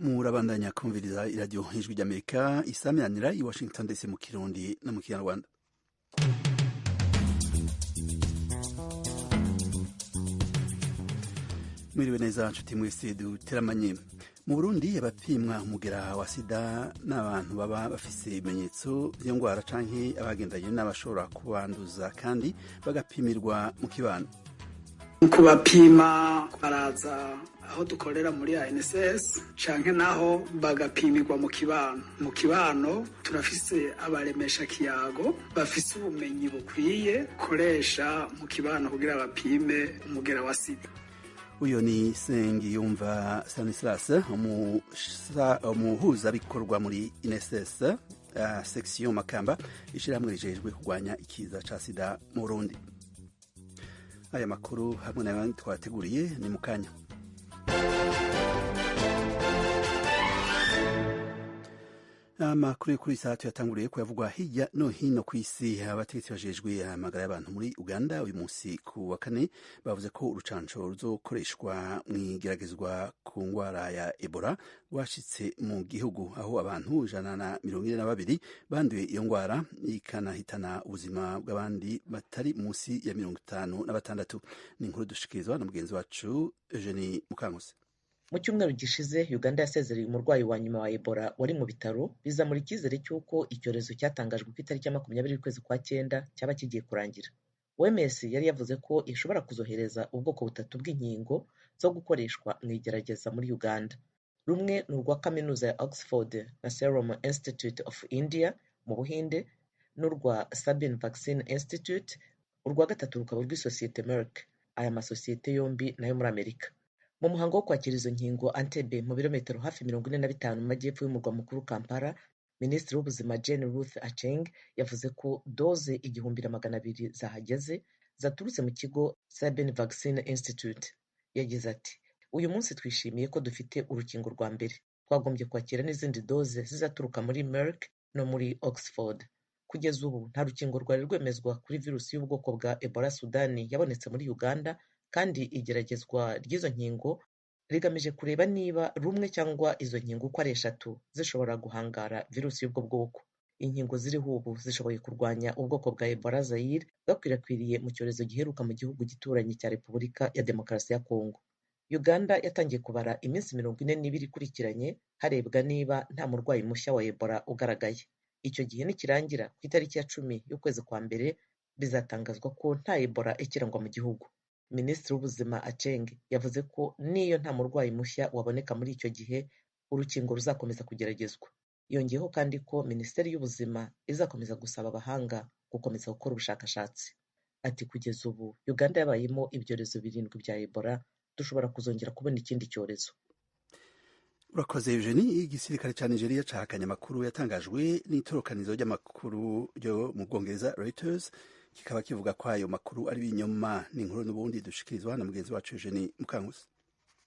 murabandanya kumviriza iradiyo ijwi ry'Amerika isaminanira i Washington DC mu Kirundi no mu Kinyarwanda. Mwiriwe neza nshuti mwese duteramanye. Mu Burundi abapimwa umugera wa sida n'abantu baba bafise ibimenyetso by'indwara canke abagendanye n'abashobora kubanduza kandi bagapimirwa mu kibano. Kubapima baraza aho dukorera muri ANSS canke naho bagapimirwa mu kibano. Mu kibano turafise abaremesha kiyago bafise ubumenyi bukwiye koresha mu kibano kugira bapime umugera wa sida. Uyo ni Sengiyumva Stanislas umuhuza bikorwa muri INSS section Makamba ishirahamwe rijejwe kurwanya ikiza ca sida mu Burundi. Aya makuru hamwe n'ayandi twateguriye ni mukanya. Amakuru kuri saa yatanguriye kuyavugwa hirya no hino ku isi. Abategetsi bajejwe amagara y'abantu muri Uganda uyu munsi ku wa kane bavuze ko urucanco ruzokoreshwa mw'igeragezwa ku ngwara ya Ebola rwashitse mu gihugu, aho abantu 142 banduye iyo ngwara ikanahitana ubuzima bw'abandi batari munsi ya 56. Ni inkuru dushikirizwa na mugenzi wacu Eugenie Mukankusi. Mu cyumweru gishize Uganda yasezereye umurwayi wa nyuma wa Ebola wari mu bitaro, bizamura icyizere cy'uko icyorezo cyatangajwe ku itariki ya 20 y'ukwezi kwa 9 cyaba kigiye kurangira. OMS yari yavuze ko ishobora kuzohereza ubwoko butatu bw'inkingo zo gukoreshwa mu igerageza muri Uganda. Rumwe ni urwa kaminuza ya Oxford na Serum Institute of India mu Buhinde n'urwa Sabin Vaccine Institute, urwa gatatu rukaba rw'isosiyete Merck. Aya masosiyete yombi nayo muri Amerika. Mu muhango wo kwakira izo nkingo Entebbe mu birometero hafi 45 mu majyepfo y'umurwa mukuru Kampala, Minisitiri w'ubuzima Jane Ruth Aceng yavuze ko doze 200,000 zahageze zaturutse mu kigo Sabin Vaccine Institute. Yagize ati, uyu munsi twishimiye ko dufite urukingo rwa mbere, twagombye kwakira n'izindi doze zizaturuka muri Merck no muri Oxford. Kugeza ubu nta rukingo rwari rwemezwa kuri virusi y'ubwoko bwa Ebola Sudani yabonetse muri Uganda, kandi igeragezwa ry'izo nkingo rigamije kureba niba rumwe cyangwa izo nkingo uko ari 3 zishobora guhangara virusi y'ubwo bwoko. Inkingo ziriho ubu zishoboye kurwanya ubwoko bwa Ebola Zaire bwakwirakwiriye mu cyorezo giheruka mu gihugu gituranyi cya Repubulika ya Demokarasi ya Kongo. Uganda yatangiye kubara iminsi 42 ikurikiranye harebwa niba nta murwayi mushya wa Ebola ugaragaye. Icyo gihe nikirangira ku itariki ya 10 y'ukwezi kwa mbere bizatangazwa ko nta Ebola ikirangwa mu gihugu. Minisitiri w'ubuzima Aceng yavuze ko niyo nta murwayi mushya waboneka muri icyo gihe urukingo ruzakomeza kugeragezwa. Yongeyeho kandi ko Minisiteri y'ubuzima izakomeza gusaba abahanga gukomeza gukora ubushakashatsi. Ati, kugeza ubu Uganda yabayemo ibyorezo 7 bya Ebola, dushobora kuzongera kubona ikindi cyorezo. Urakoze Eugenie. Igisirikare cya Nigeria cahakanye amakuru yatangajwe n'itorokanizo ry'amakuru ryo mu Bwongereza Reuters, kikaba kivuga ko ayo makuru ari binyoma. Ni inkuru n'ubundi dushikirizwa na mugenzi wacu Eugenie Mukankusi.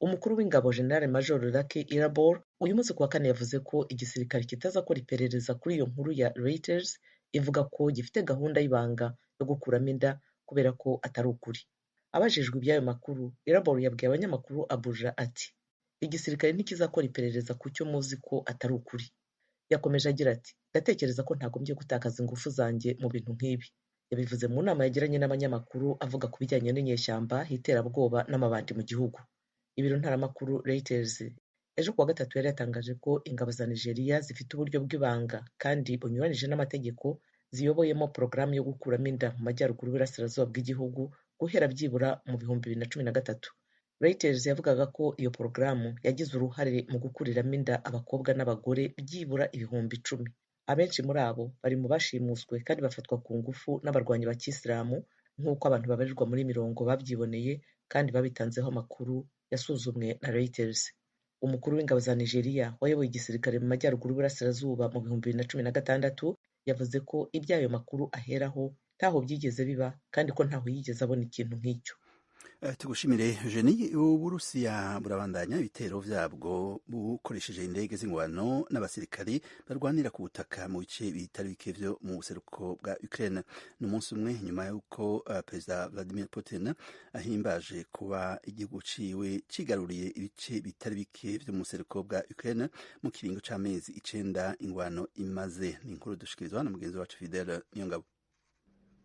Umukuru w'ingabo General Major Lucky Irabor uyu munsi ku wa kane yavuze ko igisirikare kitazakora iperereza kuri iyo nkuru ya Reuters ivuga ko gifite gahunda y'ibanga yo gukuramo inda kubera ko atari ukuri. Abajijwe iby'ayo makuru, Irabor yabwiye abanyamakuru Abuja ati, igisirikare ntikizakora iperereza ku cyo muzi ko atari ukuri. Yakomeje agira ati, ndatekereza ko ntagombye gutakaza ingufu zanjye mu bintu nk'ibi. Yabivuze mu nama yagiranye n'abanyamakuru avuga ku bijyanye n'inyeshyamba, iterabwoba n'amabandi mu gihugu. Ibiro ntaramakuru Reuters ejo kuwa gatatu yari yatangaje ko ingabo za Nigeria zifite uburyo bw'ibanga kandi bunyuranije n'amategeko ziyoboyemo porogaramu yo gukuramo inda mu majyaruguru y'Iburasirazuba bw'igihugu guhera byibura mu 2013. Reuters yavugaga ko iyo porogaramu yagize uruhare mu gukuriramo inda abakobwa n'abagore byibura 10,000. Abenshi muri abo bari mu bashimuswe kandi bafatwa ku ngufu n'abarwanyi ba Kisilamu, nk'uko abantu babarirwa muri mirongo babyiboneye kandi babitanzeho amakuru yasuzumwe na Reuters. Umukuru w'ingabo za Nigeria wayoboye igisirikare mu majyaruguru y'Iburasirazuba mu 2016 yavuze ko iby'ayo makuru aheraho ntaho byigeze biba kandi ko ntaho yigeze abona ikintu nk'icyo. tugushimire Eugenie. Uburusiya burabandanya ibitero vyabwo bukoresheje indege z'ingwano n'abasirikari barwanira ku butaka mu bice bitari bike vyo mu buseruko bwa Ukraine. N'umunsi umwe nyuma y'uko Perezida Vladimir Putin ahimbaje kuba igihugu ciwe cigaruriye ibice bitari bike vyo mu buseruko bwa Ukraine mu kiringo c'amezi 9 ingwano imaze. Ni inkuru dushikirizwa na mugenzi wacu Fidel Niyongabo.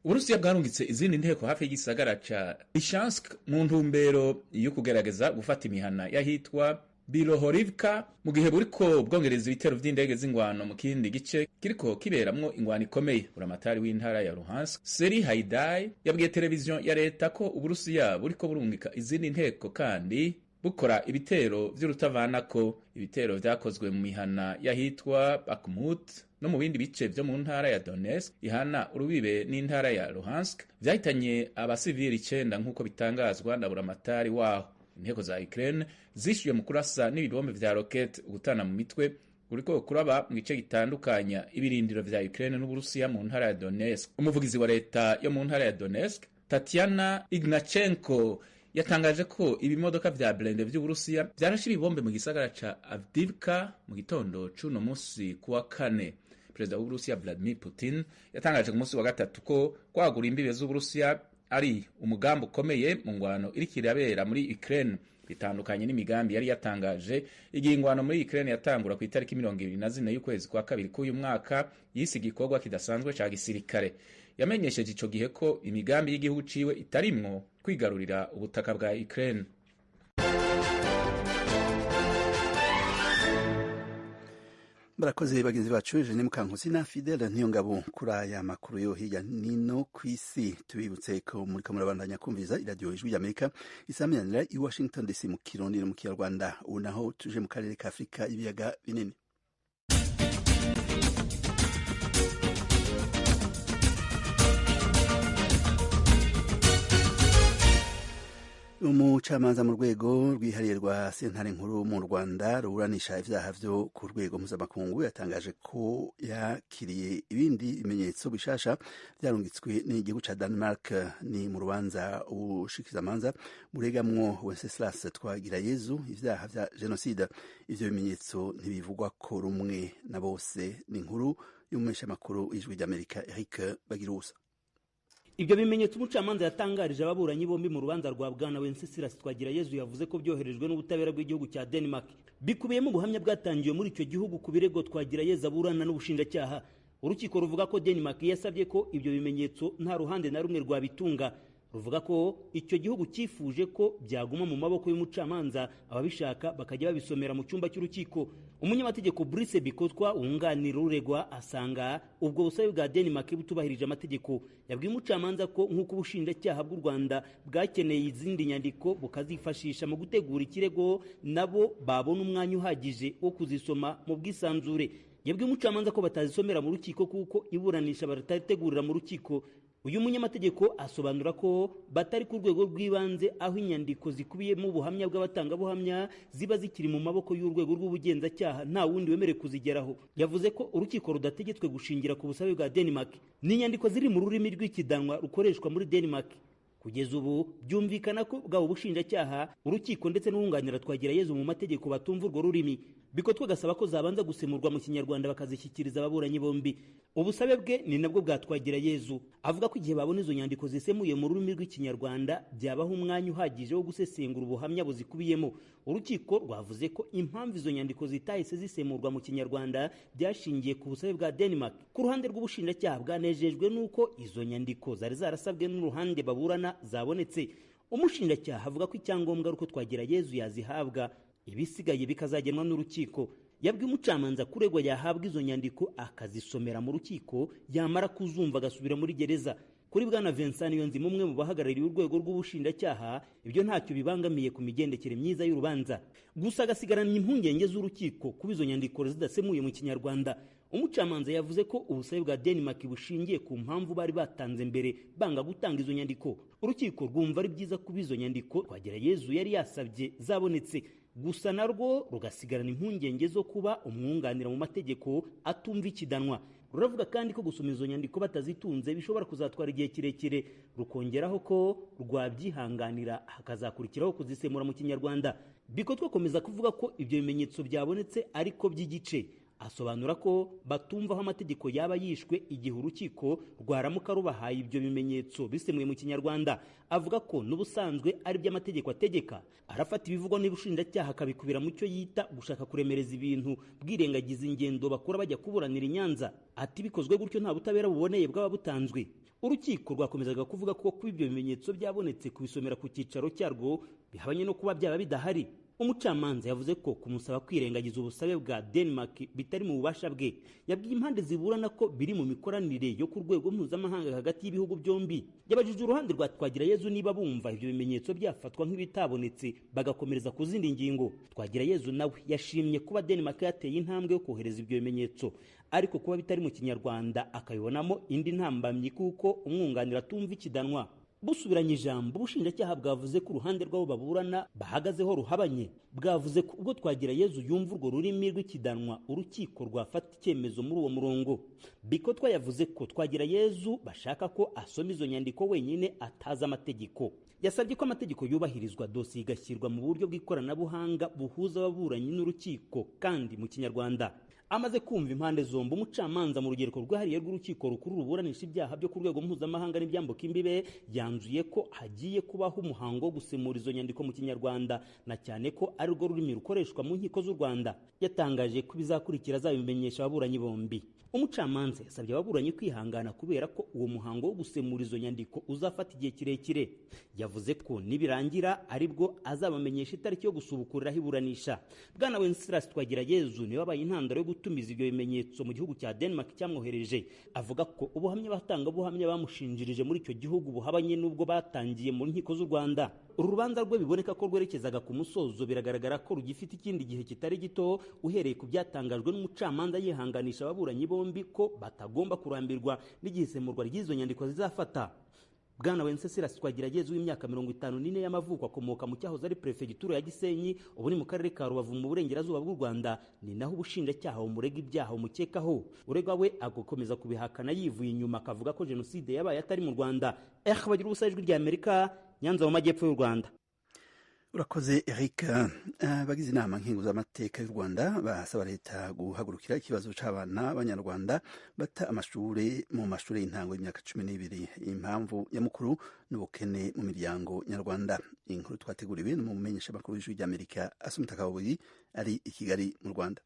Uburusiya bwarungitse izindi nteko hafi y'igisagara ca Lishansk mu ntumbero yo kugerageza gufata imihana yahitwa Bilohorivka mu gihe buriko bwongereza ibitero vy'indege z'ingwano mu kindi gice kiriko kiberamwo ingwano ikomeye. Buramatari w'intara ya Luhansk Seri Haidai yabwiye televiziyo ya leta ko Uburusiya buriko burungika izindi nteko kandi bukora ibitero vy'urutavanako. Ibitero vyakozwe mu mihana yahitwa Bakhmut no mu bindi bice vyo mu ntara ya Donetsk ihana urubibe n'intara ya Luhansk vyahitanye abasivili 9 nk'uko bitangazwa na buramatari waho. Inteko za Ukraine zishuye mu kurasa n'ibibombe vya rocket gutana mu mitwe uriko kuraba mu gice gitandukanya ibirindiro vya Ukraine n'Uburusiya mu ntara ya Donetsk. Umuvugizi wa leta yo mu ntara ya Donetsk Tatiana Ignachenko yatangaje ko ibimodoka vya blende vy'Uburusiya vyarashe ibibombe mu gisagara ca Avdiivka mu gitondo c'uno musi kuwa kane. Perezida w'Uburusiya Vladimir Putin yatangaje ku musi wa gatatu ko kwagura imbibe z'Uburusiya ari umugambi ukomeye mu ngwano iriko irabera muri Ukraine, bitandukanye n'imigambi yari yatangaje igihe ingwano muri Ukraine yatangura ku itariki 24 y'ukwezi kwa kabiri k'uyu mwaka yise igikorwa kidasanzwe ca gisirikare. Yamenyesheje ico gihe ko imigambi y'igihugu ciwe itarimwo kwigarurira ubutaka bwa Ukraine. Barakoze bagenzi bacu Eugene Mukankusi na Fidel Niyongabo kuri aya makuru yo hirya nino kw'isi. Tubibutse ko muri kamurabandanya kumviza iradiyo Ijwi ry'Amerika isaminanira i Washington DC mu Kirundi no mu Kinyarwanda. Ubu naho tuje mu karere ka Afrika ibiyaga binini. Umucamanza mu rwego rwihariye rwa sentare nkuru mu Rwanda ruburanisha ivyaha vyo ku rwego mpuzamakungu yatangaje ko yakiriye ibindi bimenyetso bishasha vyarungitswe n'igihugu ca Denmark. Ni mu rubanza ubushikizamanza buregamwo Wenceslas Twagirayezu ivyaha vya genocide. Ivyo bimenyetso ntibivugwa ko rumwe na bose. Ni inkuru y'umumenyeshamakuru w'Ijwi ry'Amerika Eric Bagirusa. Ibyo bimenyetso umucamanza yatangarije ababuranyi bombi mu rubanza rwa Bwana Wenceslas Twagirayezu yavuze ko byoherejwe n'ubutabera bw'igihugu cya Denmark, bikubiyemo ubuhamya bwatangiwe muri icyo gihugu ku birego Twagirayezu aburana n'ubushinjacyaha. Urukiko ruvuga ko Denmark yasabye ko ibyo bimenyetso nta ruhande na rumwe rwabitunga. Ruvuga ko icyo gihugu cyifuje ko byaguma mu maboko y'umucamanza, ababishaka bakajya babisomera mu cyumba cy'urukiko. Umunyamategeko Brice Bikotwa wunganira uregwa asanga ubwo busabe bwa Denmark butubahirije amategeko. Yabwiye umucamanza ko nk'uko ubushinjacyaha bw'u Rwanda bwakeneye izindi nyandiko bukazifashisha mu gutegura ikirego, nabo babona umwanya uhagije wo kuzisoma mu bwisanzure. Yabwiye umucamanza ko batazisomera mu rukiko kuko iburanisha baratategurira mu rukiko. Uyu munyamategeko asobanura ko batari ku rwego rw'ibanze aho inyandiko zikubiyemo ubuhamya bw'abatangabuhamya ziba zikiri mu maboko y'urwego rw'ubugenzacyaha nta wundi wemerewe kuzigeraho. Yavuze ko urukiko rudategetswe gushingira ku busabe bwa Denmark. Ni inyandiko ziri mu rurimi rw'ikidanwa rukoreshwa muri Denmark. Kugeza ubu byumvikana ko bwabo bushinjacyaha, urukiko ndetse n'uwunganira Twagirayezu mu mategeko batumva urwo rurimi. Bikotwa gasaba ko zabanza gusemurwa mu Kinyarwanda bakazishyikiriza ababuranyi bombi. Ubusabe bwe ni nabwo bwa Twagirayezu. Avuga ko igihe babona izo nyandiko zisemuye mu rurimi rw'Ikinyarwanda byabaho umwanya uhagije wo gusesengura ubuhamya buzikubiyemo. Urukiko rwavuze ko impamvu izo nyandiko zitahise zisemurwa mu Kinyarwanda byashingiye ku busabe bwa Denmark. Ku ruhande rw'ubushinjacyaha bwanejejwe nuko izo nyandiko zari zarasabwe n'uruhande baburana zabonetse. Umushinjacyaha avuga ko icyangombwa ari uko Twagirayezu yazihabwa, ibisigaye bikazagenwa n'urukiko. Yabwiye umucamanza kuregwa yahabwa izo nyandiko akazisomera mu rukiko, yamara kuzumva agasubira muri gereza. Kuri Bwana Vincent Niyonzima, umwe mu bahagarariye urwego rw'ubushinjacyaha, ibyo ntacyo bibangamiye ku migendekere myiza y'urubanza. Gusa agasigarana impungenge z'urukiko kuba izo nyandiko zidasemuye mu Kinyarwanda. Umucamanza yavuze ko ubusabe bwa Denmark bushingiye ku mpamvu bari batanze mbere banga gutanga izo nyandiko. Urukiko rwumva ari byiza kuba izo nyandiko Twagirayezu yari yasabye zabonetse. Gusa narwo rugasigarana impungenge zo kuba umwunganira mu mategeko atumva ikidanwa. ruravuga kandi ko gusoma izo nyandiko batazitunze bishobora kuzatwara igihe kirekire, rukongeraho ko rwabyihanganira hakazakurikiraho kuzisemura mu kinyarwanda. Biko twakomeza kuvuga ko ibyo bimenyetso byabonetse ariko by'igice. Asobanura ko batumva aho amategeko yaba yishwe igihe urukiko rwaramuka rubahaye ibyo bimenyetso bisemuye mu kinyarwanda. Avuga ko n'ubusanzwe ari by'amategeko ategeka. Arafata ibivugwa n'ubushinjacyaha akabikubira mu cyo yita gushaka kuremereza ibintu, bwirengagiza ingendo bakora bajya kuburanira i Nyanza. Ati bikozwe gutyo nta butabera buboneye bwaba butanzwe. Urukiko rwakomezaga kuvuga ko kuba ibyo bimenyetso byabonetse kubisomera ku cyicaro cyarwo bihabanye no kuba byaba bidahari. Umucamanza yavuze ko kumusaba kwirengagiza ubusabe bwa Denmark bitari mu bubasha bwe. Yabwiye impande ziburana ko biri mu mikoranire yo ku rwego mpuzamahanga hagati y'ibihugu byombi. Yabajije uruhande rwa Twagirayezu niba bumva ibyo bimenyetso byafatwa nk'ibitabonetse bagakomereza ku zindi ngingo. Twagirayezu nawe yashimye kuba Denmark yateye intambwe yo kohereza ibyo bimenyetso, ariko kuba bitari mu kinyarwanda akabibonamo indi ntambamyi kuko umwunganira atumva ikidanwa. Busubiranye ijambo, ubushinjacyaha bwavuze ko uruhande rw'abo baburana bahagazeho ruhabanye. Bwavuze ko ubwo Twagirayezu yumva urwo rurimi rw'ikidanwa urukiko rwafata icyemezo muri uwo murongo. Biko twayavuze ko Twagirayezu bashaka ko asoma izo nyandiko wenyine atazi amategeko. Yasabye ko amategeko yubahirizwa, dosiye igashyirwa mu buryo bw'ikoranabuhanga buhuza ababuranyi n'urukiko kandi mu kinyarwanda. Amaze kumva impande zombi, umucamanza mu rugereko rwahariye rw'urukiko rukuru ruburanisha ibyaha byo ku rwego mpuzamahanga n'ibyambuka imbibe yanzuye ko hagiye kubaho umuhango wo gusemura izo nyandiko mu kinyarwanda, na cyane ko ari rwo rurimi rukoreshwa mu nkiko z'u Rwanda. Yatangaje ko bizakurikira azabimenyesha ababuranyi bombi. Umucamanza yasabye ababuranyi kwihangana kubera ko uwo muhango wo gusemura izo nyandiko uzafata igihe kirekire. Yavuze ko nibirangira aribwo azabamenyesha itariki yo gusubukuriraho iburanisha. Bwana Wenceslas Twagirayezu niwe wabaye intandaro yo gutumiza ibyo bimenyetso mu gihugu cya Denmark cyamwohereje. Avuga ko ubuhamya batangabuhamya bamushinjirije muri icyo gihugu buhabanye n'ubwo batangiye mu nkiko z'u Rwanda. Uru rubanza rwe biboneka ko rwerekezaga ku musozo, biragaragara ko rugifite ikindi gihe kitari gito, uhereye ku byatangajwe n'umucamanza yihanganisha ababuranyi bombi ko batagomba kurambirwa n'igihe isemurwa ry'izo nyandiko zizafata. Bwana Wenceslas Twagirayezu w'imyaka 54 y'amavuko akomoka mu cyahoze ari prefegitura ya Gisenyi, ubu ni mu karere ka Rubavu mu burengerazuba bw'u Rwanda. Ni naho ubushinjacyaha umurega ibyaha umukekaho. Uregwa we agakomeza kubihakana yivuye inyuma, akavuga ko jenoside yabaye atari mu Rwanda. Bagira ubusa ijwi rya Amerika, Nyanza mu majyepfo y'u Rwanda. Urakoze Eric. Abagize inama nkenguzamateka y'u Rwanda basaba leta guhagurukira ikibazo c'abana b'Abanyarwanda bata amashuri mu mashuri y'intango y'imyaka 12. Impamvu nyamukuru n'ubukene mu miryango nyarwanda. Inkuru twateguriwe n'umumenyesha makuru w'ijwi rya Amerika Asumta Kaboyi ari i Kigali mu Rwanda.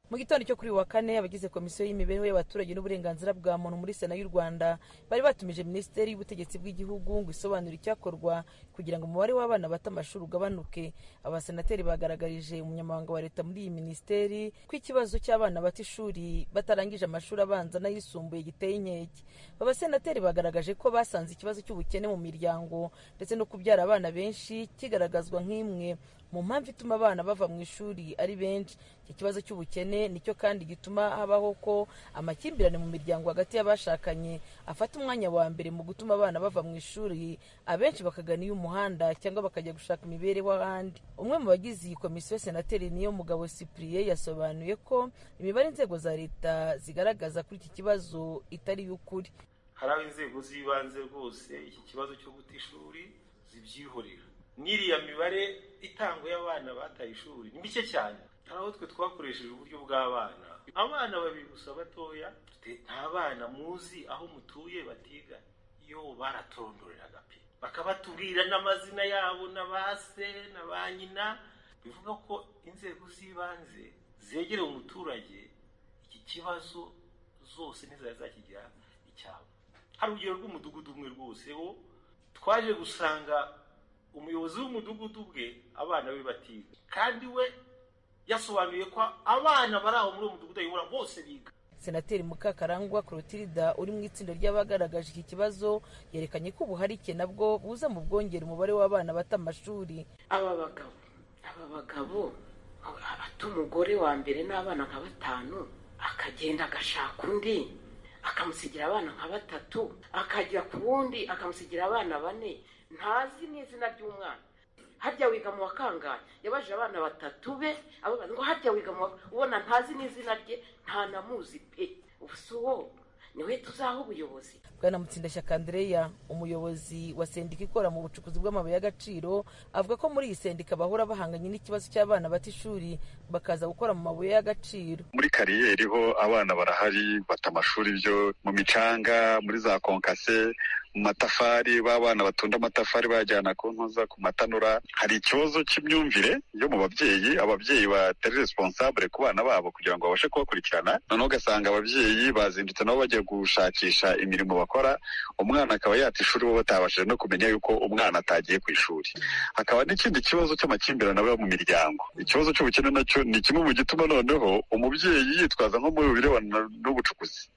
Mu gitondo cyo kuri wa kane, abagize komisiyo y'imibereho y'abaturage n'uburenganzira bwa muntu muri Sena y'u Rwanda bari batumije Minisiteri y'Ubutegetsi bw'Igihugu ngo isobanure icyakorwa kugira ngo umubare w'abana bata amashuri ugabanuke. Abasenateri bagaragarije umunyamabanga wa leta muri iyi minisiteri ko ikibazo cy'abana bata ishuri batarangije amashuri abanza n'ayisumbuye giteye inkeke. Abasenateri bagaragaje ko basanze ikibazo cy'ubukene mu miryango ndetse no kubyara abana benshi kigaragazwa nk'imwe mu mpamvu ituma abana bava mu ishuri ari benshi. Iki kibazo cy'ubukene nicyo kandi gituma habaho ko amakimbirane mu miryango hagati y'abashakanye afata umwanya wa mbere mu gutuma abana bava mu ishuri, abenshi bakagana iy'umuhanda cyangwa bakajya gushaka imibereho ahandi. Umwe mu bagize iyi komisiyo, Senateri Niyomugabo Cyprien, yasobanuye ko imibare inzego za leta zigaragaza kuri iki kibazo itari y'ukuri. Hari aho inzego z'ibanze rwose iki kibazo cyo guta ishuri zibyihorera. N'iriya mibare itangwa y'abana bataye ishuri ni mike cyane. Hari aho twe twakoresheje uburyo bw'abana, abana babiri gusa batoya, nta bana muzi aho mutuye batiga. Yo baratondoreraga pe, bakabatubwira n'amazina yabo na base na ba nyina. Bivuga ko inzego z'ibanze zegereye umuturage, iki kibazo zose ntizakigira icyabo. Hari urugero rw'umudugudu umwe rwose wo twaje gusanga umuyobozi w'umudugudu bwe abana be batiga, kandi we yasobanuye ko abana bari aho muri uwo mudugudu ayobora bose biga. Senateri Mukakarangwa Clotilde uri mu itsinda ry'abagaragaje iki kibazo yerekanye ko ubuharike nabwo buza mu bwongera umubare w'abana bata amashuri. Aba bagabo ata umugore wa mbere n'abana nka 5 akagenda agashaka undi akamusigira abana nka 3, akajya ku wundi akamusigira abana 4, ntazi n'izina ry'umwana. Harya wiga mu wakangaye, yabaje abana 3 be, abo ngo harya wiga mu, ubona ntazi n'izina rye, nta namuzi pe. ubusuwo niwe tuzaho ubuyobozi. Bwana Mutsindashyaka Andrea, umuyobozi wa sendika ikora mu bucukuzi bw'amabuye y'agaciro, avuga ko muri iyi sendika bahora bahanganye n'ikibazo cy'abana bata ishuri bakaza gukora mu mabuye y'agaciro. Muri kariyeri ho abana barahari bata amashuri byo mu micanga, muri za konkase, mu matafari, b'abana batunda amatafari bajyana ku ntuza ku matanura. Hari ikibazo cy'imyumvire yo mu ababyeyi batari responsable ku bana babo kugira ngo babashe kubakurikirana, noneho ugasanga ababyeyi bazindutse nabo bagiye gushakisha imirimo bakora, umwana akaba yata ishuri bo batabashije no kumenya yuko umwana atagiye ku ishuri. Hakaba n'ikindi kibazo cy'amakimbirane aba mu miryango. Ikibazo cy'ubukene nacyo ni kimwe mu gituma noneho umubyeyi yitwaza nko mu birebana n'ubucukuzi,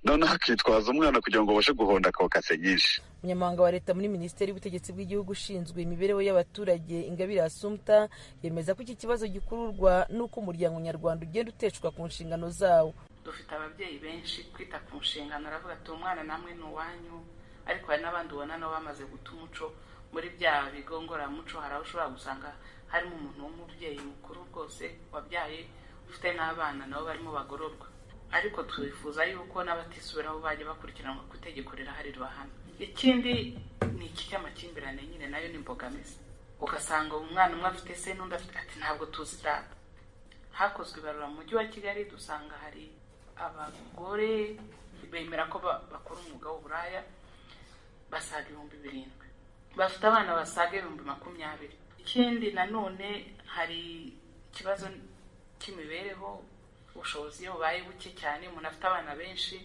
noneho akitwaza umwana kugira ngo babashe guhonda kokase nyinshi. Umunyamabanga wa leta muri minisiteri y'ubutegetsi bw'igihugu ushinzwe imibereho y'abaturage Ingabire Assumpta yemeza ko iki kibazo gikururwa n'uko umuryango nyarwanda ugenda uteshwa ku nshingano zawo. Dufite ababyeyi benshi kwita ku nshingano, aravuga ati umwana namwe ni uwanyu, ariko hari n'abandi ubona nabo bamaze guta umuco. Muri bya bigo ngororamuco hari aho ushobora gusanga harimo umuntu w'umubyeyi mukuru rwose wabyaye ufite n'abana nabo barimo bagororwa, ariko twifuza yuko n'abatisubiraho bajya bakurikiranwa ku itegeko rirahari ribahana. Ikindi ni iki cy'amakimbirane nyine nayo ni imbogamizi, ugasanga umwana umwe afite se n'undi afite ati ntabwo tuzi data. Hakozwe ibarura mu mujyi wa Kigali dusanga hari abagore bemera ko bakora umwuga w'uburaya basaga 7,000, bafite abana basaga 20,000. Ikindi nanone hari ikibazo cy'imibereho, ubushobozi iyo bubaye buke cyane, umuntu afite abana benshi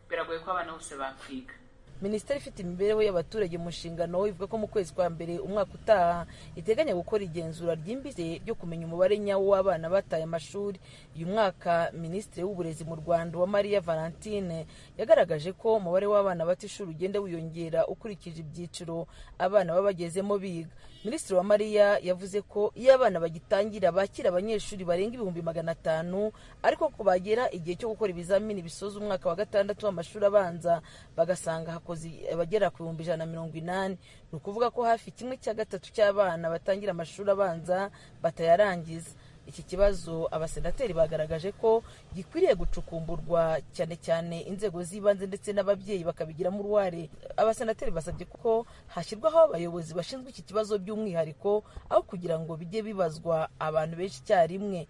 biragoye ko abana bose bakwiga. Minisiteri ifite imibereho y'abaturage mu nshingano ivuga ko mu kwezi kwa mbere umwaka utaha iteganya gukora igenzura ryimbitse ryo kumenya umubare nyawo w'abana bataye amashuri. Uyu mwaka Minisitiri w'uburezi mu Rwanda Uwamariya Valentine yagaragaje ko umubare w'abana bata ishuri ugenda wiyongera ukurikije ibyiciro abana baba bagezemo biga. Minisitiri Uwamariya yavuze ko iyo abana bagitangira bakira abanyeshuri barenga 500, ariko ko bagera igihe cyo gukora ibizamini bisoza umwaka wa 6 w'amashuri abanza bagasanga hakoze abagera ku 180. Ni ukuvuga ko hafi 1/3 cy'abana batangira amashuri abanza batayarangiza. Iki kibazo abasenateri bagaragaje ko gikwiriye gucukumburwa cyane cyane inzego z'ibanze ndetse n'ababyeyi bakabigiramo uruhare. Abasenateri basabye ko hashyirwaho abayobozi bashinzwe iki kibazo by'umwihariko aho kugira ngo bijye bibazwa abantu benshi icyarimwe.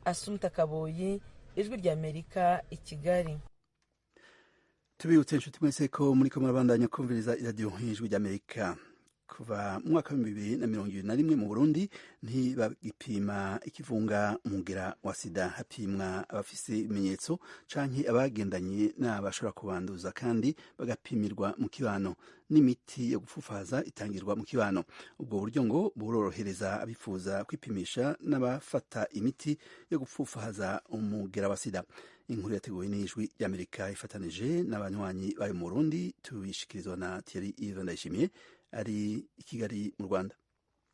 Assumpta Kaboyi, Ijwi ry'Amerika, i Kigali. Tubibutse inshuti mwese ko muriko murabandanya kumviriza iradiyo Ijwi ry'Amerika. Kuva mu mwaka wa 2021 mu Burundi ntibagipima ikivunga umugera wa sida, hapimwa abafise ibimenyetso canke abagendanye n'abashobora kubanduza, kandi bagapimirwa mu kibano, n'imiti yo gupfufaza itangirwa mu kibano. Ubwo buryo ngo burorohereza abifuza kwipimisha n'abafata imiti yo gupfufaza umugera wa sida. Inkuru yateguwe n'Ijwi ry'Amerika ifatanije n'abanywanyi bayo mu Burundi, tubishikirizwa na Thierry Yves Ndayishimiye ari i Kigali mu Rwanda.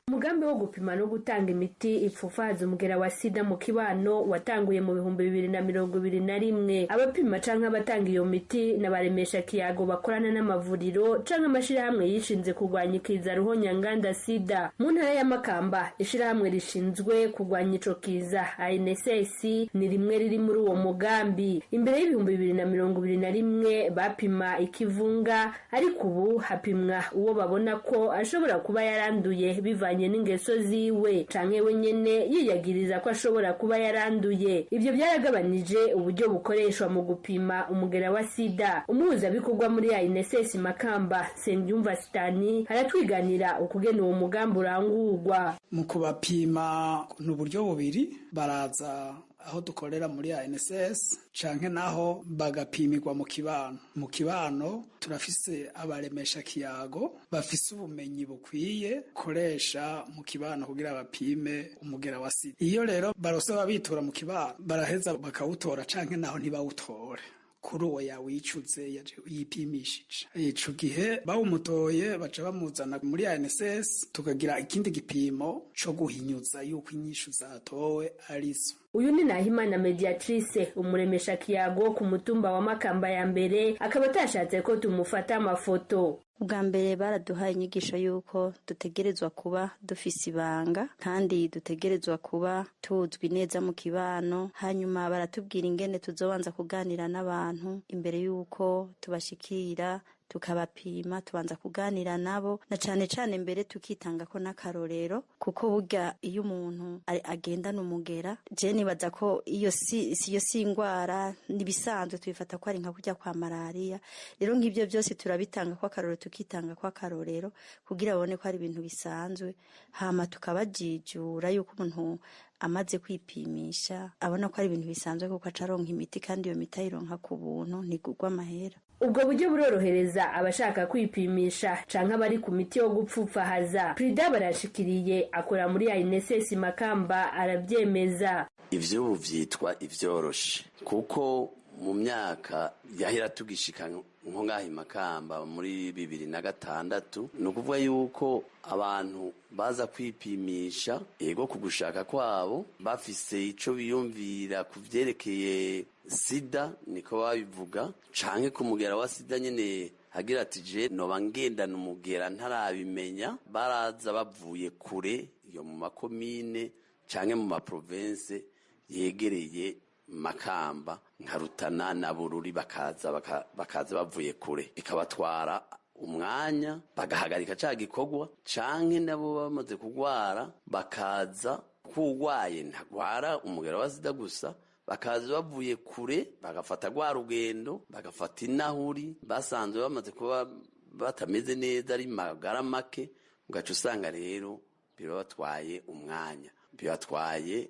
Umugambi wo gupima no gutanga imiti ipfufaza umugera wa sida mu kibano watanguye mu 2021. Abapima canke abatanga iyo miti n'abaremesha kiyago bakorana n'amavuriro canke amashirahamwe yishinze kurwanya ikiza ruhonyanganda sida. Mu ntara ya Makamba, ishirahamwe rishinzwe kurwanya ico kiza ANSS ni rimwe riri muri uwo mugambi. Imbere y'2021 bapima ikivunga, ariko ubu hapimwa uwo babona ko ashobora kuba yaranduye bivanye n'ingeso ziwe canke wenyene yiyagiriza ko ashobora kuba yaranduye. Ivyo byaragabanije uburyo bukoreshwa mu gupima umugera wa sida. Umuhuzabikorwa muri ANSS Makamba, Sengyumva Sitani, aratwiganira ukugena uwo mugambi urangurwa. Mu kubapima n'uburyo bubiri, baraza aho dukorera muri ANSS canke naho bagapimirwa mu kibano. Mu kibano turafise abaremesha kiyago bafise ubumenyi bukwiye koresha mu kibano kugira bapime umugera wa sida. Iyo rero barose babitura mu kibano, baraheza bakawutora canke naho ntibawutore kuri uwo yawicuze yaje yipimishije. Ico gihe bawumutoye baca bamuzana muri ANSS, tukagira ikindi gipimo co guhinyuza yuko inyishu zatowe arizo. uyu ni Nahimana Mediatrice umuremesha kiyago ku mutumba wa Makamba ya mbere akaba atashatse ko tumufata amafoto. Ubwa mbere baraduhaye inyigisho yuko dutegerezwa kuba dufise ibanga kandi dutegerezwa kuba tuzwi neza mu kibano, hanyuma baratubwira ingene tuzobanza kuganira n'abantu imbere yuko tubashikira tukabapima, tubanza kuganira nabo na cane cane mbere tukitanga ko n'akarorero, kuko burya iyo umuntu agendana umugera, je nibaza ko iyo si ingwara nibisanzwe tubifata ko ari nka kurya kwa malaria. Rero nk'ivyo byose turabitanga ko akarorero, tukitanga ko akarorero kugira babone ko ari ibintu bisanzwe, hama tukabajijura yuko umuntu amaze kwipimisha abona ko ari ibintu bisanzwe kuko acaronka imiti, kandi iyo miti ayironka ku buntu ntigurwa amahera. Ubwo buryo burorohereza abashaka kwipimisha canke abari ku miti yo gupfupfahaza. Prida barashikiriye akora muri INSS Makamba arabyemeza. Ivyo ubu vyitwa ivyoroshe, kuko mu myaka yahera tugishika nko ngaha Makamba muri 2006 nukuvuga yuko abantu baza kwipimisha ego kugushaka kwabo bafise ico biyumvira kuvyerekeye sida, niko babivuga, canke kumugera wa sida nyene hagira ati je noba ngendana umugera ntarabimenya. Baraza bavuye kure yo mu makomine canke mu maprovince yegereye Makamba nka Rutana na Bururi, bakaza bavuye kure, ikabatwara umwanya bagahagarika ca gikorwa, canke nabo bamaze kugwara bakaza kugwaye ntagwara umugera wa sida gusa, bakaza bavuye kure bagafata gwa rugendo, bagafata inahuri, basanzwe bamaze kuba batameze neza ari magara make, ugaca usanga rero bibatwaye umwanya, bibatwaye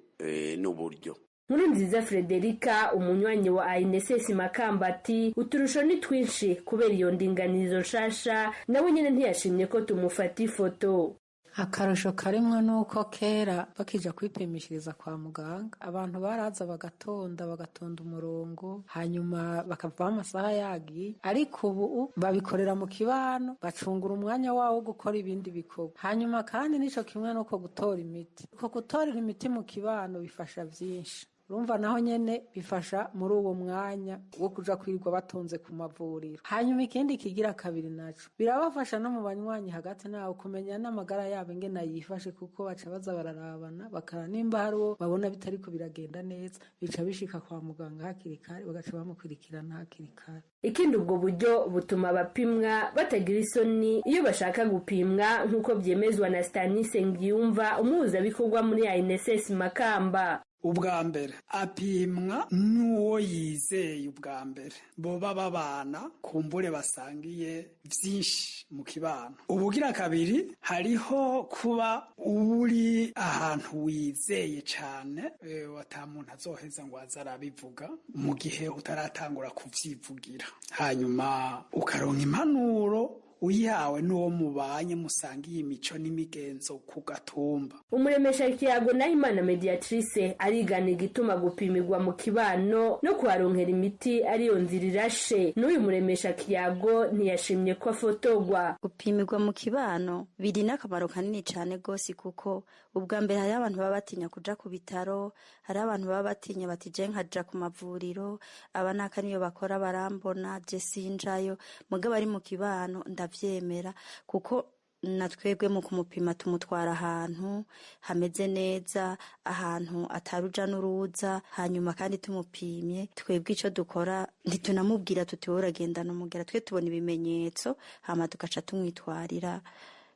n'uburyo. Nkurunziza Frederica umunywanyi wa INSS Makamba ati uturusho ni twinshi kubera iyo ndinganizo nshasha, nawe nyene ntiyashimye ko tumufata ifoto. Akarusho karimwe nuko kera bakija kwipimishiriza kwa muganga abantu baraza bagatonda umurongo, hanyuma bakava amasaha yagiye, ariko ubu babikorera mu kibano, bacungura umwanya wawo gukora ibindi bikorwa. Hanyuma kandi nico kimwe nuko gutora imiti, uko gutorera imiti mu kibano bifasha vyinshi. Urumva naho nyene bifasha muri uwo mwanya wo kuja kwirirwa batonze ku mavuriro. Hanyuma ikindi kigira kabiri naco birabafasha no mu banywanyi hagati nawo kumenya n'amagara yabo ingene yifashe, kuko baca baza bararabana bakara nimba hariwo babona bitariko biragenda neza, bica bishika kwa muganga hakiri kare, bagaca bamukurikirana hakiri kare. Ikindi ubwo buryo butuma abapimwa batagira isoni iyo bashaka gupimwa, nk'uko vyemezwa na Stanis Ngiyumva umuhuzabikorwa muri INSS Makamba. Ubwa mbere apimwa n'uwo yizeye, ubwa mbere boba babana kumbure basangiye vyinshi mu kibano. Ubugira kabiri hariho kuba uri ahantu wizeye cane, wata muntu azoheza ngo azarabivuga mu gihe utaratangura kuvyivugira, hanyuma ukaronka impanuro uyawe n'uwo mubanye musangiye imico n'imigenzo ku gatumba. Umuremesha kiyago Nahimana Mediatrice arigana igituma gupimirwa mu kibano no kuharonkera imiti ariyo nzira irashe. N'uyu muremesha kiyago ntiyashimye ko afotogwa. Gupimirwa mu kibano biri n'akamaro kanini cane gose, kuko ubwa mbere hari abantu baba batinya kuja ku bitaro, hari abantu baba batinya bati je nkaja ku mavuriro, aba nakaniyo bakora barambona je sinjayo, mugabo ari mu kibano ndavyemera, kuko natwebwe mu kumupima tumutwara ahantu hameze neza, ahantu ataruja n'uruza, hanyuma kandi tumupimye twebwe ico dukora ntitunamubwira tuti wowe uragendana umugera, twe tubona ibimenyetso hama tugaca tumwitwarira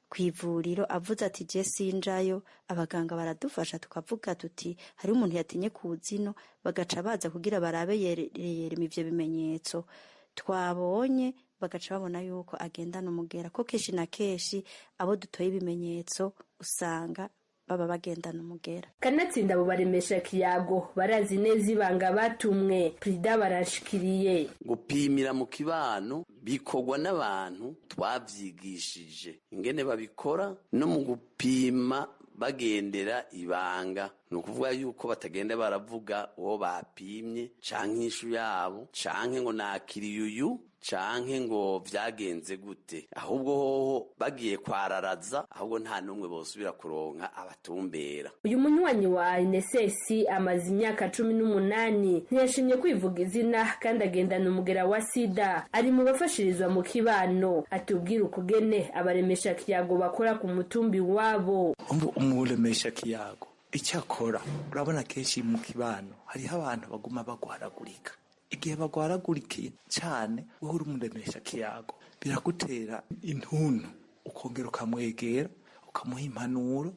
kw'ivuriro. Avuze ati je sinjayo, abaganga baradufasha tukavuga tuti hari umuntu yatinye kuzino, bagaca baza kugira barabe yereye ivyo bimenyetso twabonye, bagaca babona yuko agendana umugera, ko keshi na keshi abo dutoye ibimenyetso usanga baba bagendana umugera. Kanatsinda abo baremesha kiyago barazi neza ibanga batumwe. Prida barashikiriye gupimira mu kibano bikorwa n'abantu twavyigishije ingene babikora, no mu gupima bagendera ibanga, nukuvuga yuko batagenda baravuga uwo bapimye canke ishu yabo canke ngo nakiriye uyu canke ngo vyagenze gute, ahubwo hoho bagiye kwararaza ahubwo nta n'umwe bosubira kuronka abatumbera. Uyu munywanyi wa ANSS amaze imyaka 18 ntiyashimye kwivuga izina kandi agendana umugera wa sida. Ari mu bafashirizwa mu kibano, atubwira ukugene abaremesha kiyago bakora ku mutumbi wabo. Umuremesha kiyago icyakora urabona kenshi mu kibano hariho abantu baguma bagwaragurika. Igihe bagwaragurikiye cyane wowe uri umuremesha kiyago biragutera intuntu, ukongera ukamwegera ukamuha impanuro.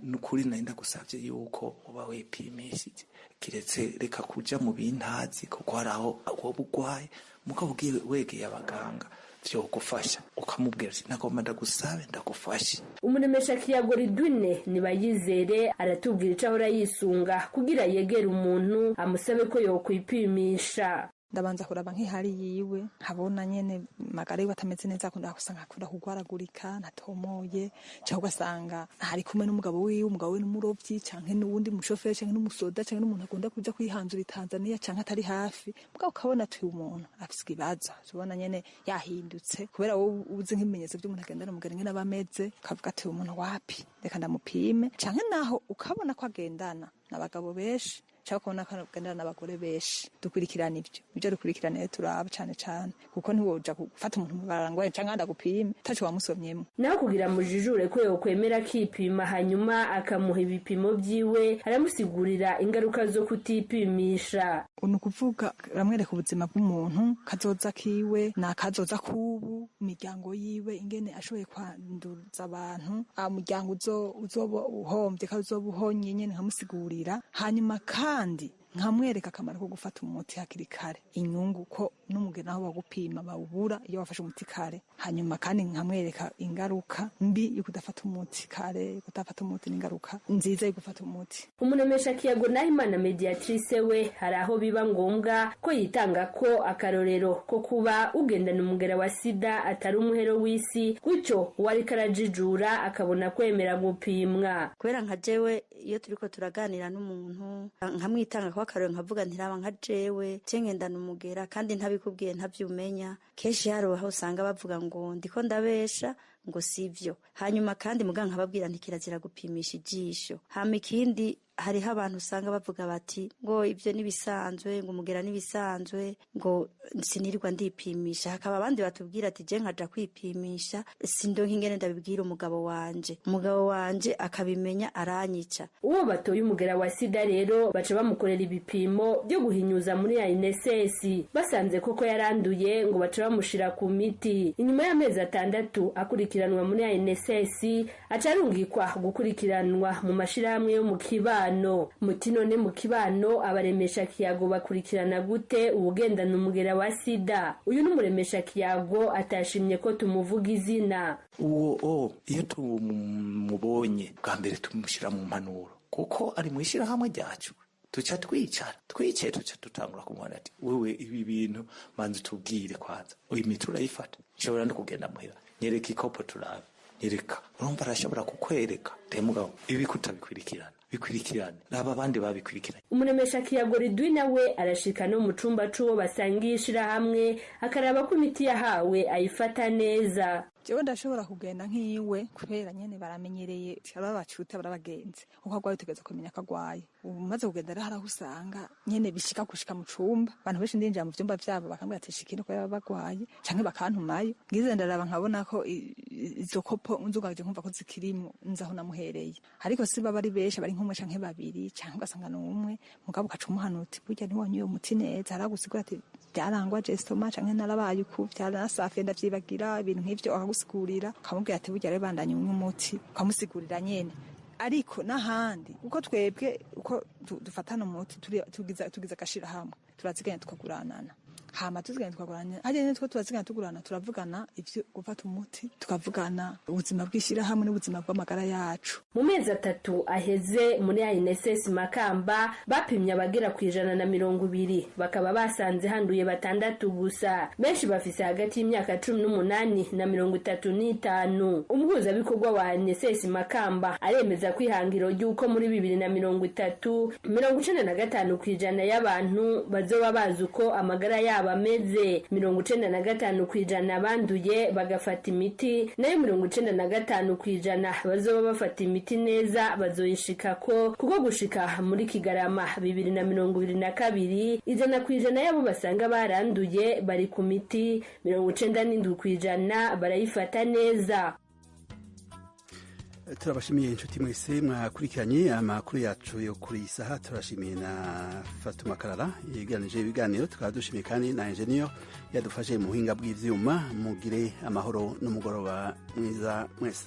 Nukuri nenda gusavye yuko uba wepimishije, kiretse reka kuja mu bintazi kuko haraho wowe ugwaye mugabo ugiye wegeye abaganga vyo gufasha ukamubwira ati nagomba ndagusabe ndagufashe. Umuremesha kiyago Ridwine Nibayizere aratubwira ico ahora yisunga kugira yegere umuntu amusabe ko yokwipimisha. Ndabanza kuraba nk'ihari yiwe nkabona nyene magara yiwe atameze neza, akunda gusanga akunda kugwaragurika natomoye, cyangwa ugasanga hari kumwe n'umugabo wiwe, umugabo we n'umurovyi canke n'uwundi mushoferi canke n'umusoda canke n'umuntu akunda kuja kwihanzura Tanzania canke atari hafi, mugabo ukabona ati umuntu afise ikibazo, ubona nyene yahindutse kubera wowe uzi nk'ibimenyetso by'umuntu agendana umugari ngene abameze, ukavuga ati umuntu wapi reka ndamupime. Canke naho ukabona ko agendana n'abagabo benshi cyangwa kubona ko agendana n'abagore benshi, dukurikirana ibyo dukurikirane turaba cyane kuko ntiwoja gufata umuntu mubarangwa canke ndagupime tacho wamusomyemo. Naho kugira mujijure ko yokwemera kipima hanyuma akamuha ibipimo byiwe, aramusigurira ingaruka zo kutipimisha. Unukuvuga ramwereka ubuzima bw'umuntu, kazoza kiwe na kazoza kubu, imiryango yiwe ingene ashoboye kwanduza abantu, umuryango uzoba uhombye kazoba uhonye nyene nkamusigurira, hanyuma kandi nkamwereka akamaro ko gufata umuti hakiri kare, inyungu ko n'umugeni aho bagupima bawubura iyo wafashe umuti kare, hanyuma kandi nkamwereka ingaruka mbi yo kudafata umuti kare, kudafata umuti n'ingaruka nziza yo gufata umuti. Umuremesha kiyago Nahimana Mediatrice we hari aho biba ngombwa ko yitanga ko akarorero ko kuba ugendana umugera wa sida atari umuhero w'isi, gutyo wari karajijura akabona kwemera gupimwa. Kubera nka jewe iyo turiko turaganira n'umuntu nkamwitanga ko akarorero nkavuga ntiraba nka jewe cengendana umugera kandi ntabikubwiye ntavyumenya, kenshi haroha usanga bavuga ngo ndiko ndabesha ngo sivyo, hanyuma kandi muganga nkababwira ntikirazira gupimisha ijisho. Hama ikindi hariho abantu usanga bavuga bati ngo ivyo nibisanzwe, ngo umugera nibisanzwe, ngo sinirirwa ndipimisha. Hakaba abandi batubwira ati je nkaja kwipimisha sindonka ingene ndabibwira umugabo wanje akabimenya aranyica. Uwo batoye umugera wa sida rero baca bamukorera ibipimo byo guhinyuza muri ANSS, basanze koko yaranduye ngo baca bamushira ku miti. Inyuma y'amezi 6 akurikiranwa muri ANSS aca arungikwa gukurikiranwa mu mashirahamwe yo mu kibano. Muti none mu kibano abaremesha kiyago bakurikirana gute ubugendana umugera wa sida? Uyu n'umuremesha kiyago atashimye ko tumuvuga izina. Uwo iyo tumubonye bwa mbere tumushira mu mpanuro kuko ari mu ishirahamwe ryacu, tuca twicaye tuca tutangura kumubona ati wewe ibi bintu manzi tubwire kwanza uyu miti urayifata, nshobora no kugenda muhira nyereka ikopo turabe, nyereka urumva arashobora kukwereka temugabo ibi bikurikirana naba abandi babikurikiranye. Umuremesha kiyago Ridwine we arashika no mu cumba c'uwo basangishira hamwe akaraba ko imiti yahawe ayifata neza. Jewe ndashobora kugenda nk'iwe kubera nyene baramenyereye ababacuta barabagenze uko agwaye utegeza kumenya kagwaye. Umaze kugenda rero haraho usanga nyene bishika kushika mu cumba, abantu benshi ndinjira mu vyumba vyabo bakambwira ati shikino ko yaba bagwaye canke bakantumayo, ngize ndaraba nkabona ko izo kopo nzugaje kumva ko zikirimo nzaho namuhereye. Ariko siba bari besha bari nk'umwe canke babiri canke ugasanga n'umwe, mugabo ukacumuhanuti burya ntiwanyuye umuti neza, aragusigura ati byarangwa jestoma canke narabaye uku byaranasafe ndavyibagira ibintu nk'ivyo akagusigurira, akamubwira ati burya rero bandanye umuti, akamusigurira nyene. Ariko n'ahandi uko twebwe uko dufatana umuti tugiza agashira hamwe turaziganya tukaguranana, hama tuziganya tukaguranana hajye nitwo turaziganya tugurana, turavugana ivyo gufata umuti, tukavugana ubuzima bw'ishira hamwe n'ubuzima bw'amagara yacu. Mu mezi 3 aheze muri ANSS Makamba bapimye abagera ku 120 bakaba basanze handuye 6 gusa, benshi bafise hagati y'imyaka 18 na 35. Umuhuza bikorwa wa ANSS Makamba aremeza kwihangiro ry'uko muri 2030 95% y'abantu bazoba bazi uko amagara yabo bameze 95% banduye bagafata imiti nayo 95% bazoba bafata imiti neza bazoyishikako kuko gushika muri Kigarama 2022 100% yabo basanga baranduye bari ku miti 97% barayifata neza. Turabashimiye inshuti mwese mwakurikiranye amakuru yacu yo kuri isaha. Turashimiye na Fatuma Karara yeganije ibiganiro, tukaba dushimiye kandi na engineer yadufashe mu buhinga bw'ivyuma. Mugire amahoro n'umugoroba mwiza mwese.